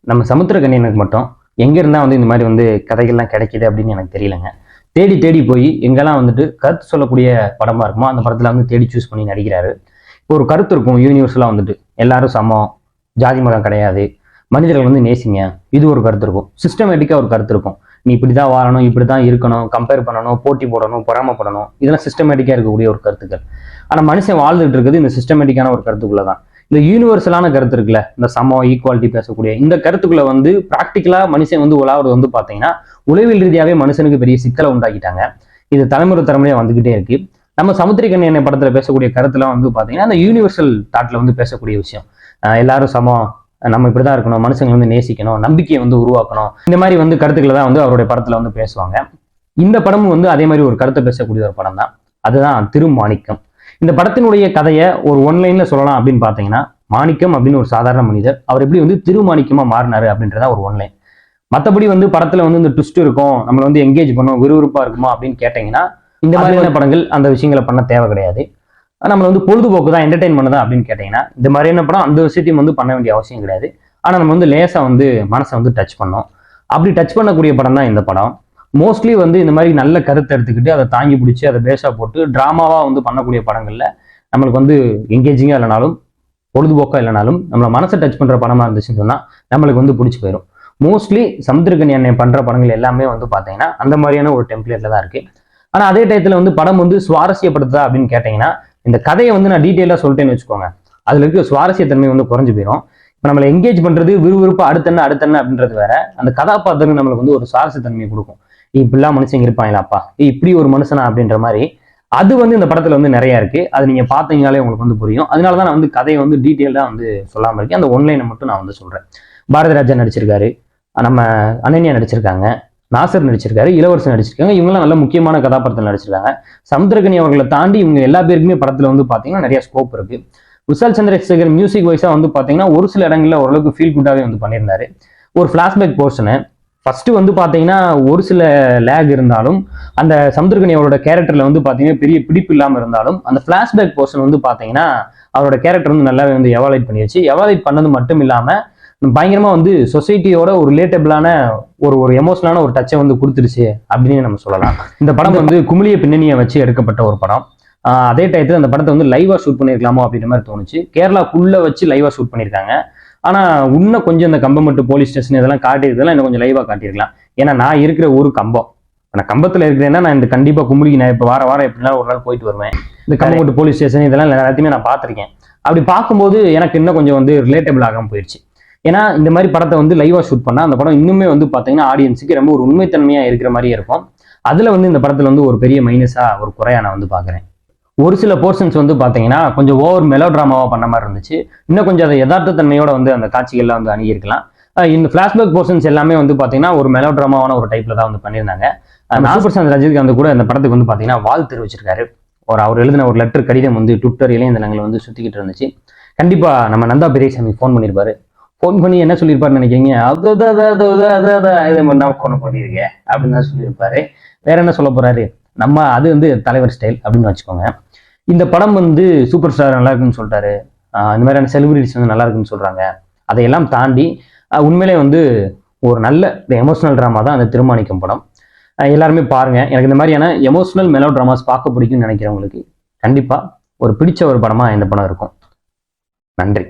நம்ம சமுத்திரக்கனியனுக்கு மட்டும் எங்க இருந்தா இந்த மாதிரி கதைகள்லாம் கிடைக்குது அப்படின்னு எனக்கு தெரியலங்க. தேடி தேடி போய் எங்கெல்லாம் கருத்து சொல்லக்கூடிய படமா இருக்குமோ அந்த படத்துல தேடி சூஸ் பண்ணி நடிக்கிறாரு. இப்போ ஒரு கருத்து இருக்கும் யூனிவர்சலா எல்லாரும் சமம், ஜாதி மதம் கிடையாது, மனிதர்கள் நேசிங்க, இது ஒரு கருத்து இருக்கும். சிஸ்டமேட்டிக்கா ஒரு கருத்து இருக்கும். நீ இப்படிதான் வாழணும், இப்படிதான் இருக்கணும், கம்பேர் பண்ணணும், போட்டி போடணும், பொறாமப்படணும், இதெல்லாம் சிஸ்டமேட்டிக்கா இருக்கக்கூடிய ஒரு கருத்துக்கள். ஆனா மனுஷன் வாழ்ந்துட்டு இருக்குது இந்த சிஸ்டமேட்டிக்கான ஒரு கருத்துக்குள்ளதான். இந்த யூனிவர்சலான கருத்து இருக்குல்ல, இந்த சமம், ஈக்குவாலிட்டி பேசக்கூடிய இந்த கருத்துக்குள்ள பிராக்டிக்கலா மனுஷன் உலாவுறது பாத்தீங்கன்னா உளவியல் ரீதியாவே மனுஷனுக்கு பெரிய சிக்கலை உண்டாக்கிட்டாங்க. இது தலைமுறையா வந்துகிட்டே இருக்கு. நம்ம சமுத்திரக்கனியன் படத்துல பேசக்கூடிய கருத்துலாம் பாத்தீங்கன்னா அந்த யூனிவர்சல் தாட்ல பேசக்கூடிய விஷயம். எல்லாரும் சமம், நம்ம இப்படிதான் இருக்கணும், மனுஷங்க நேசிக்கணும், நம்பிக்கையை உருவாக்கணும், இந்த மாதிரி கருத்துக்களை தான் அவருடைய படத்துல பேசுவாங்க. இந்த படமும் அதே மாதிரி ஒரு கருத்தை பேசக்கூடிய ஒரு படம் தான். அதுதான் திருமாணிக்கம். இந்த படத்தினுடைய கதையை ஒரு ஒன்லைன்ல சொல்லலாம் அப்படின்னு பாத்தீங்கன்னா, மாணிக்கம் அப்படின்னு ஒரு சாதாரண மனிதர் அவர் எப்படி திருமாணிக்கமா மாறினாரு அப்படின்றத ஒரு ஒன்லைன். மற்றபடி படத்துல இந்த ட்விஸ்ட் இருக்கும், நம்மள என்கேஜ் பண்ணும், விறுவிறுப்பா இருக்குமா அப்படின்னு கேட்டீங்கன்னா இந்த மாதிரியான படங்கள் அந்த விஷயங்களை பண்ண தேவை கிடையாது. நம்மள பொழுதுபோக்கு தான், என்டர்டைன் பண்ணுதா அப்படின்னு கேட்டீங்கன்னா இந்த மாதிரியான படம் அந்த விஷயத்தையும் பண்ண வேண்டிய அவசியம் கிடையாது. ஆனா நம்ம லேசா மனசை டச் பண்ணோம். அப்படி டச் பண்ணக்கூடிய படம் தான் இந்த படம். மோஸ்ட்லி இந்த மாதிரி நல்ல கருத்தை எடுத்துக்கிட்டு அதை தாங்கி பிடிச்சி அதை பேஸா போட்டு டிராமாவா பண்ணக்கூடிய படங்கள்ல நம்மளுக்கு என்கேஜிங்கா இல்லைனாலும் பொழுதுபோக்கா இல்லைனாலும் நம்மள மனசை டச் பண்ற படமா இருந்துச்சுன்னு சொன்னா நம்மளுக்கு பிடிச்சி போயிடும். மோஸ்ட்லி சமுத்திரக்கனியன் பண்ற படங்கள் எல்லாமே பாத்தீங்கன்னா அந்த மாதிரியான ஒரு டெம்ப்ளேட்ல தான் இருக்கு. ஆனா அதே டயத்துல படம் சுவாரஸ்யப்படுத்துதா அப்படின்னு கேட்டீங்கன்னா, இந்த கதையை நான் டீட்டெயிலா சொல்லிட்டேன்னு வச்சுக்கோங்க, அதுல இருக்க சுவாரஸ்யத்தன்மை குறைஞ்சு போயிடும். இப்போ நம்மளை என்கேஜ் பண்றது விறுவிறுப்பு அடுத்தென்ன அப்படின்றது வேற. அந்த கதாபாத்திரம் நம்மளுக்கு ஒரு சுவாரஸ்யத்தன்மையை கொடுக்கும். இப்படிலாம் மனுஷங்க இருப்பாங்களாப்பா, இப்படி ஒரு மனுஷனா அப்படின்ற மாதிரி அது இந்த படத்துல நிறைய இருக்கு. அது நீங்க பாத்தீங்கனாலே உங்களுக்கு புரியும். அதனாலதான் நான் கதையை டீட்டெயிலா சொல்லாம இருக்கேன். அந்த ஒன்லைனை மட்டும் நான் சொல்றேன். பாரதி ராஜா நடிச்சிருக்காரு, நம்ம அனன்யா நடிச்சிருக்காங்க, நாசர் நடிச்சிருக்காரு, இளவரசன் நடிச்சிருக்காங்க. இவங்கெல்லாம் நல்ல முக்கியமான கதாபாத்திரம் நடிச்சிருக்காங்க. சமுத்திரக்கனி அவர்களை தாண்டி இவங்க எல்லா பேருக்குமே படத்துல பாத்தீங்கன்னா நிறைய ஸ்கோப் இருக்கு. விஷால் சந்திரசேகர் மியூசிக் வைஸா பாத்தீங்கன்னா ஒரு சில இடங்கள்ல ஓரளவுக்கு ஃபீல் குட்டாவே பண்ணியிருந்தாரு. ஒரு பிளாஷ்பேக் போர்ஷனு ஃபர்ஸ்ட் பாத்தீங்கன்னா ஒரு சில லேக் இருந்தாலும் அந்த சமுத்திரக்கனி அவரோட கேரக்டர்ல பாத்தீங்கன்னா பெரிய பிடிப்பு இல்லாம இருந்தாலும் அந்த பிளாஷ்பேக் போர்ஷன் பாத்தீங்கன்னா அவரோட கேரக்டர் நல்லாவே எவாலுவேட் பண்ணிடுச்சு. எவாலுவேட் பண்ணது மட்டும் இல்லாம பயங்கரமா சொசைட்டியோட ஒரு ரிலேட்டபிளான ஒரு எமோஷனலான ஒரு டச்சை கொடுத்துருச்சு அப்படின்னு நம்ம சொல்லலாம். இந்த படம் குமிழிய பின்னணியை வச்சு எடுக்கப்பட்ட ஒரு படம். அதே டயத்துல அந்த படத்தை லைவா ஷூட் பண்ணிருக்கலாமோ அப்படின்ற மாதிரி தோணுச்சு. கேரளாக்குள்ள வச்சு லைவா ஷூட் பண்ணிருக்காங்க. ஆனா இன்னும் கொஞ்சம் இந்த கம்பமட்டு போலீஸ் ஸ்டேஷன் இதெல்லாம் காட்டியிருக்கலாம், இன்னும் கொஞ்சம் லைவா காட்டியிருக்கலாம். ஏன்னா நான் இருக்கிற ஊரு கம்பம். நான் கம்பத்துல இருக்கிறேன்னா நான் இந்த கண்டிப்பா கும்பிடிக்கு நான் இப்ப வாரம் எப்படின்னா ஒரு நாள் போயிட்டு வருவேன். இந்த கம்பமட்டு போலீஸ் ஸ்டேஷன் இதெல்லாம் எல்லாத்தையுமே நான் பார்த்திருக்கேன். அப்படி பார்க்கும்போது எனக்கு இன்னும் கொஞ்சம் ரிலேட்டபிள் ஆகாம போயிடுச்சு. ஏன்னா இந்த மாதிரி படத்தை லைவா ஷூட் பண்ணா அந்த படம் இன்னுமே பாத்தீங்கன்னா ஆடியன்ஸுக்கு ரொம்ப ஒரு உண்மைத்தன்மையா இருக்கிற மாதிரியே இருக்கும். அதுல இந்த படத்துல ஒரு பெரிய மைனஸா ஒரு குறையா நான் பாக்குறேன். ஒரு சில போர்ஷன்ஸ் பாத்தீங்கன்னா கொஞ்சம் ஓவர் மெலோ டிராமாவா பண்ண மாதிரி இருந்துச்சு. இன்னும் கொஞ்சம் அதை யதார்த்தத்தன்மையோட அந்த காட்சிகள்லாம் அணுகிருக்கலாம். இந்த பிளாஷ்பேக் போர்ஷன்ஸ் எல்லாமே பாத்தீங்கன்னா ஒரு மெலோ டிராமாவான ஒரு டைப்ல தான் பண்ணியிருந்தாங்க. நாகபிரசாந்த் ரஜினிகாந்த் கூட அந்த படத்துக்கு பாத்தீங்கன்னா வாழ்த்து தெரிவிச்சிருக்காரு. அவர் எழுதின ஒரு லெட்டர் கடிதம் ட்விட்டர் இளையதளங்கள் சுத்திக்கிட்டு இருந்துச்சு. கண்டிப்பா நம்ம நந்தா பெரியசாமி ஃபோன் பண்ணியிருப்பாரு. ஃபோன் பண்ணி என்ன சொல்லியிருப்பாருன்னு நினைக்கிறீங்க? பண்ணிருக்க அப்படின்னு தான் சொல்லியிருப்பாரு. வேற என்ன சொல்ல போறாரு? நம்ம அது தலைவர் ஸ்டைல் அப்படின்னு வச்சுக்கோங்க. இந்த படம் சூப்பர் ஸ்டார் நல்லா இருக்குன்னு சொல்லிட்டாரு, இந்த மாதிரியான செலிபிரிட்டிஸ் நல்லா இருக்குன்னு சொல்றாங்க. அதையெல்லாம் தாண்டி உண்மையிலே ஒரு நல்ல எமோஷனல் ட்ராமா தான் அந்த திருமாணிக்கம் படம். எல்லாருமே பாருங்க. எனக்கு இந்த மாதிரியான எமோஷனல் மெலோ ட்ராமாஸ் பார்க்க பிடிக்கும்னு நினைக்கிறவங்களுக்கு கண்டிப்பா ஒரு பிடிச்ச ஒரு படமா இந்த படம் இருக்கும். நன்றி.